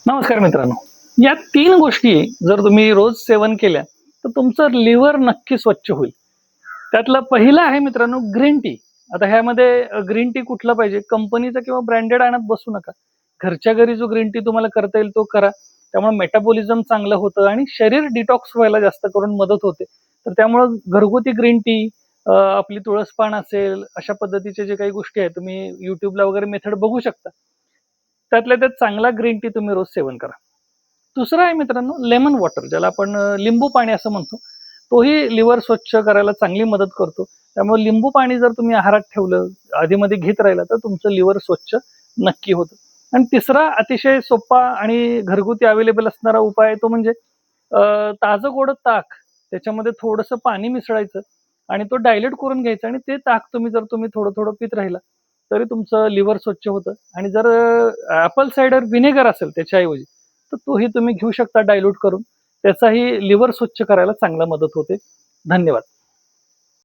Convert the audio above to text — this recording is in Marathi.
नमस्कार मित्रांनो. या 3 गोष्टी जर तुम्ही रोज सेवन केल्या, तर तुमचं लिव्हर नक्की स्वच्छ होईल. त्यातलं पहिलं आहे मित्रांनो ग्रीन टी. आता ह्यामध्ये ग्रीन टी कुठला पाहिजे, कंपनीचा किंवा ब्रँडेड आणत बसू नका. घरच्या घरी जो ग्रीन टी तुम्हाला करता येईल तो करा. त्यामुळे मेटाबॉलिझम चांगलं होतं आणि शरीर डिटॉक्स व्हायला जास्त करून मदत होते. तर त्यामुळं घरगुती ग्रीन टी, आपली तुळस पान असेल, अशा पद्धतीच्या जे काही गोष्टी आहेत, तुम्ही YouTubeला वगैरे मेथड बघू शकता. त्यातल्या त्यात चांगला ग्रीन टी तुम्ही रोज सेवन करा. दुसरं आहे मित्रांनो लेमन वॉटर, ज्याला आपण लिंबू पाणी असं म्हणतो. तोही लिव्हर स्वच्छ करायला चांगली मदत करतो. त्यामुळे लिंबू पाणी जर तुम्ही आहारात ठेवलं, आधीमध्ये घेत राहिला, तर तुमचं लिव्हर स्वच्छ नक्की होतं. आणि तिसरा अतिशय सोपा आणि घरगुती अवेलेबल असणारा उपाय आहे तो म्हणजे ताजं गोड ताक, त्याच्यामध्ये थोडंसं पाणी मिसळायचं आणि तो डायल्यूट करून घ्यायचा आणि ते ताक तुम्ही थोडं-थोडं पीत राहिला, तरी तुमचं लिव्हर स्वच्छ होतं. आणि जर ॲपल सायडर व्हिनेगर असेल त्याच्याऐवजी, तर तोही तुम्ही घेऊ शकता डायल्यूट करून. त्याचाही लिव्हर स्वच्छ करायला चांगला मदत होते. धन्यवाद.